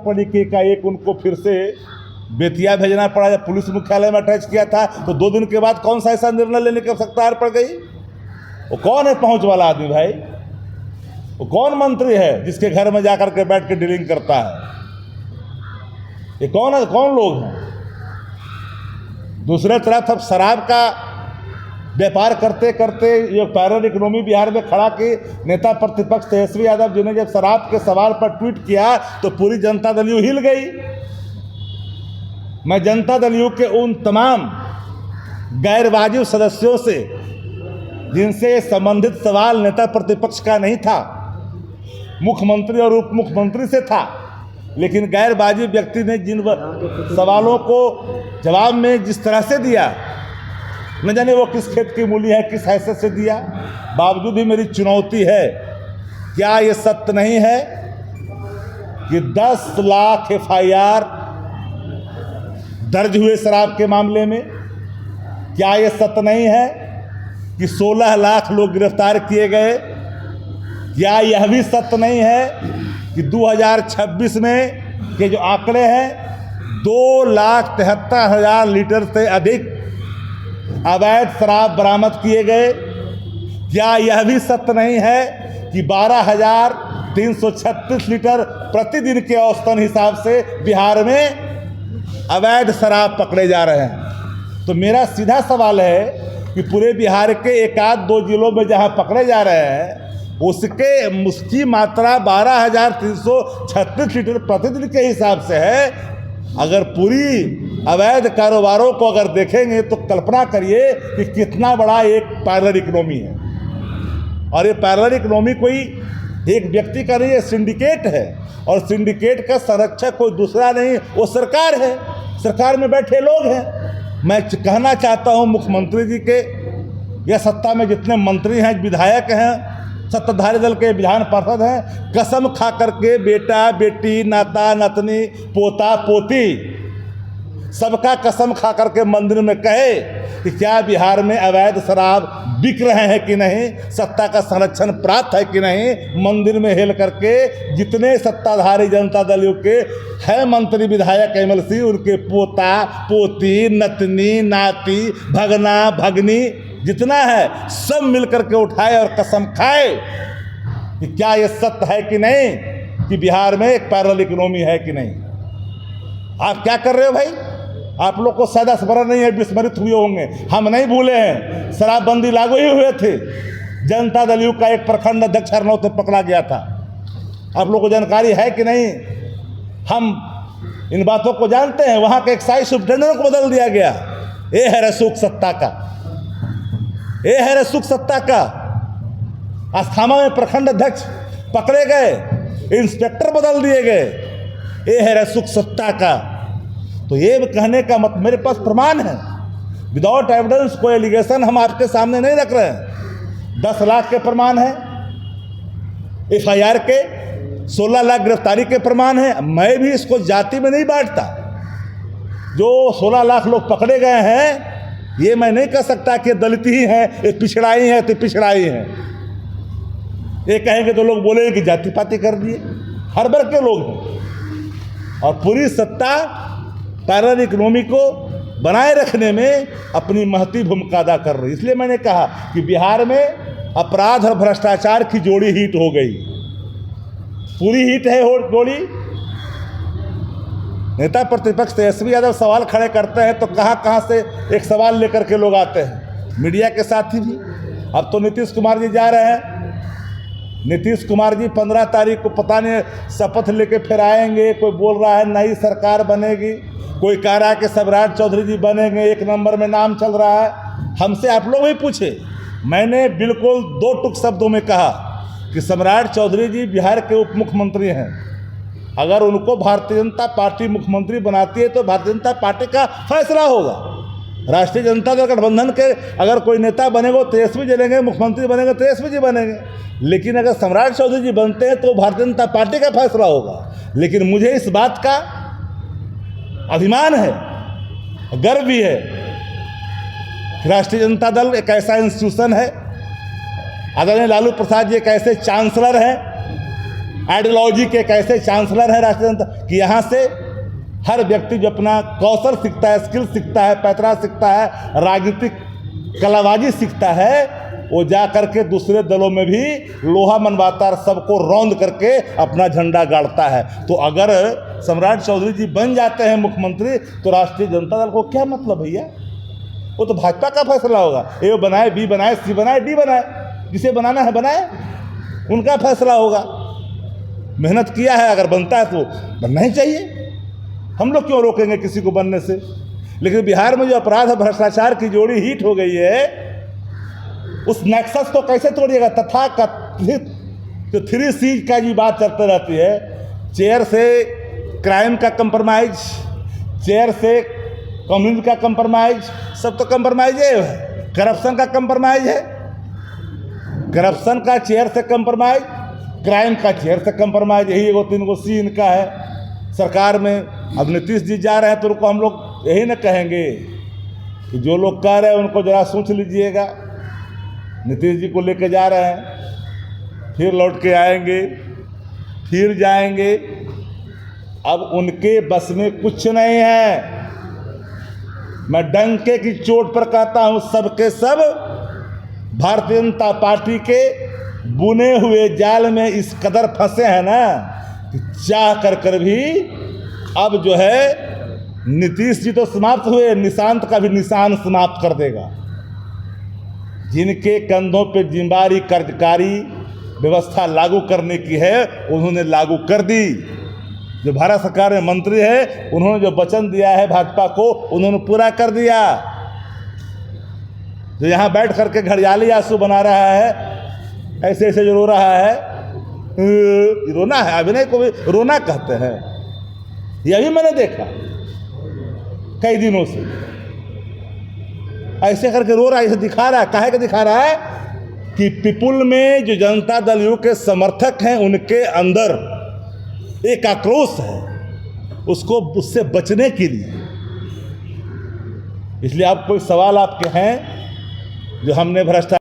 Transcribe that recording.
पड़ी कि एकाएक उनको फिर से बेतिया भेजना पड़ा। जब पुलिस मुख्यालय में अटैच किया था तो 2 दिन के बाद कौन सा ऐसा निर्णय लेने की आवश्यकता पड़ गई? वो कौन है पहुंच वाला आदमी भाई? वो कौन मंत्री है जिसके घर में जाकर के बैठ के डीलिंग करता है? ये कौन है, कौन लोग हैं? दूसरे तरफ अब शराब का व्यापार करते करते ये पैरल इकोनॉमी बिहार में खड़ा की नेता प्रतिपक्ष तेजस्वी यादव जी ने जब शराब के सवाल पर ट्वीट किया तो पूरी जनता दल यू हिल गई। मैं जनता दल यू के उन तमाम गैर वाजिब सदस्यों से जिनसे संबंधित सवाल नेता प्रतिपक्ष का नहीं था, मुख्यमंत्री और उप मुख्यमंत्री से था, लेकिन गैर वाजिब व्यक्ति ने जिन सवालों को जवाब में जिस तरह से दिया, न जाने वो किस खेत की मूली है, किस हैसियत से दिया, बावजूद भी मेरी चुनौती है, क्या ये सत्य नहीं है कि 10 लाख FIR दर्ज हुए शराब के मामले में? क्या ये सत्य नहीं है कि 16 लाख लोग गिरफ्तार किए गए? क्या यह भी सत्य नहीं है कि 2026 में के जो आंकड़े हैं 2,73,000 लीटर से अधिक अवैध शराब बरामद किए गए? क्या यह भी सत्य नहीं है कि 12,336 लीटर प्रतिदिन के औसतन हिसाब से बिहार में अवैध शराब पकड़े जा रहे हैं? तो मेरा सीधा सवाल है कि पूरे बिहार के 1-2 जिलों में जहां पकड़े जा रहे हैं उसकी मात्रा 12,336 लीटर प्रतिदिन के हिसाब से है। अगर पूरी अवैध कारोबारों को अगर देखेंगे तो कल्पना करिए कि कितना बड़ा एक पैरेलल इकोनॉमी है। और ये पैरेलल इकोनॉमी कोई एक व्यक्ति का नहीं है, सिंडिकेट है। और सिंडिकेट का संरक्षक कोई दूसरा नहीं, वो सरकार है। सरकार में बैठे लोग हैं। मैं कहना चाहता हूँ मुख्यमंत्री जी के या सत्ता में जितने मंत्री हैं, विधायक हैं, सत्ताधारी दल के विधान पार्षद हैं, कसम खा करके बेटा बेटी, नाता नातनी, पोता पोती सबका कसम खा करके मंदिर में कहे कि क्या बिहार में अवैध शराब बिक रहे हैं कि नहीं, सत्ता का संरक्षण प्राप्त है कि नहीं। मंदिर में हेल करके जितने सत्ताधारी जनता दल के हैं मंत्री, विधायक, MLC, उनके पोता पोती, नतनी, नाती, भगना, भगनी जितना है सब मिल करके उठाए और कसम खाए कि क्या ये सत्य है कि नहीं कि बिहार में एक पैरेलल इकोनॉमी है कि नहीं। आप क्या कर रहे हो भाई? आप लोग को शायद स्मरण नहीं है, विस्मृत हुए होंगे। हम नहीं भूले हैं, शराबबंदी लागू ही हुए थे। जनता दल यू का एक प्रखंड अध्यक्ष हरनौत में पकड़ा गया था। आप लोग को जानकारी है कि नहीं? हम इन बातों को जानते हैं। वहाँ के एक्साइज सुप्रिंटेंडेंट को बदल दिया गया। ये है रसूख सत्ता का, ये है रसूख सत्ता का। अस्थामा में प्रखंड अध्यक्ष पकड़े गए, इंस्पेक्टर बदल दिए गए। ये है रसूख सत्ता का। तो ये कहने का मत, मेरे पास प्रमाण है, विदाउट एविडेंस कोई एलिगेशन हम आपके सामने नहीं रख रहे हैं। 10 लाख के प्रमाण है, FIR के 16 लाख गिरफ्तारी के प्रमाण है। मैं भी इसको जाति में नहीं बांटता। जो 16 लाख लोग पकड़े गए हैं ये मैं नहीं कह सकता कि दलित ही हैं, ये पिछड़ा ही है तो पिछड़ा ही है। ये कहेंगे तो लोग बोलेंगे कि जाति पाति कर दिए। हर वर्ग के लोग हैं और पूरी सत्ता पैरेलल इकोनॉमी को बनाए रखने में अपनी महती भूमिका अदा कर रही। इसलिए मैंने कहा कि बिहार में अपराध और भ्रष्टाचार की जोड़ी हिट हो गई, पूरी हिट है जोड़ी। नेता प्रतिपक्ष तेजस्वी यादव सवाल खड़े करते हैं तो कहाँ से एक सवाल लेकर के लोग आते हैं, मीडिया के साथी भी। अब तो नीतीश कुमार जी जा रहे हैं। नीतीश कुमार जी 15 तारीख को पता नहीं शपथ लेके फिर आएंगे। कोई बोल रहा है नई सरकार बनेगी, कोई कह रहा है कि सम्राट चौधरी जी बनेंगे, 1 नंबर में नाम चल रहा है। हमसे आप लोग भी पूछे, मैंने बिल्कुल 2 टुक शब्दों में कहा कि सम्राट चौधरी जी बिहार के उप मुख्यमंत्री हैं। अगर उनको भारतीय जनता पार्टी मुख्यमंत्री बनाती है तो भारतीय जनता पार्टी का फैसला होगा। राष्ट्रीय जनता दल गठबंधन के अगर कोई नेता बनेगा तेजस्वी जी बनेंगे, मुख्यमंत्री बनेंगे तेजस्वी जी बनेंगे। लेकिन अगर सम्राट चौधरी जी बनते हैं तो भारतीय जनता पार्टी का फैसला होगा। लेकिन मुझे इस बात का अभिमान है, गर्व भी है कि राष्ट्रीय जनता दल एक ऐसा इंस्टीट्यूशन है, आदरणीय लालू प्रसाद जी एक ऐसे चांसलर हैं आइडियोलॉजी के एक ऐसे चांसलर हैं राष्ट्रीय जनता कि यहाँ से हर व्यक्ति जो अपना कौशल सीखता है, स्किल सीखता है, पैतरा सीखता है, राजनीतिक कलाबाजी सीखता है, वो जा करके दूसरे दलों में भी लोहा मनवाता है, सबको रौंद करके अपना झंडा गाड़ता है। तो अगर सम्राट चौधरी जी बन जाते हैं मुख्यमंत्री तो राष्ट्रीय जनता दल को क्या मतलब भैया? वो तो भाजपा का फैसला होगा। ए बनाए, बी बनाए, सी बनाए, डी बनाए, जिसे बनाना है बनाए, उनका फैसला होगा। मेहनत किया है, अगर बनता है तो बनना ही चाहिए। हम लोग क्यों रोकेंगे किसी को बनने से? लेकिन बिहार में जो अपराध और भ्रष्टाचार की जोड़ी हिट हो गई है, उस नेक्सस को कैसे तोड़िएगा? तथाकथित जो 3C का जी बात चलती रहती है, चेयर से क्राइम का कंप्रोमाइज, चेयर से कम्युनिटी का कंप्रोमाइज, सब तो कंप्रोमाइज है। करप्शन का कंप्रोमाइज है, करप्शन का चेयर से कंप्रोमाइज, क्राइम का चेयर से कंप्रोमाइज, यही 2-3 सी इनका है सरकार में। अब नीतीश जी जा रहे हैं तो उनको हम लोग यही न कहेंगे कि जो लोग कह रहे हैं उनको जरा सोच लीजिएगा। नीतीश जी को लेके जा रहे हैं, फिर लौट के आएंगे, फिर जाएंगे। अब उनके बस में कुछ नहीं है। मैं डंके की चोट पर कहता हूं, सबके सब भारतीय जनता पार्टी के बुने हुए जाल में इस कदर फंसे हैं ना कि चाह कर भी अब जो है नीतीश जी तो समाप्त हुए, निशांत का भी निशान समाप्त कर देगा। जिनके कंधों पे जिम्मेदारी कार्यकारी व्यवस्था लागू करने की है, उन्होंने लागू कर दी। जो भारत सरकार में मंत्री है, उन्होंने जो वचन दिया है भाजपा को, उन्होंने पूरा कर दिया। जो यहाँ बैठ करके घड़ियाली आंसू बना रहा है, ऐसे ऐसे जो रो रहा है, रोना है, अभिनय को भी रोना कहते हैं। यह भी मैंने देखा कई दिनों से, ऐसे करके रो रहा है, ऐसे दिखा रहा है। काहे का दिखा रहा है कि पीपुल में जो जनता दल यू के समर्थक हैं, उनके अंदर एक आक्रोश है, उसको उससे बचने के लिए। इसलिए आप कोई सवाल आपके हैं जो हमने भ्रष्टाचार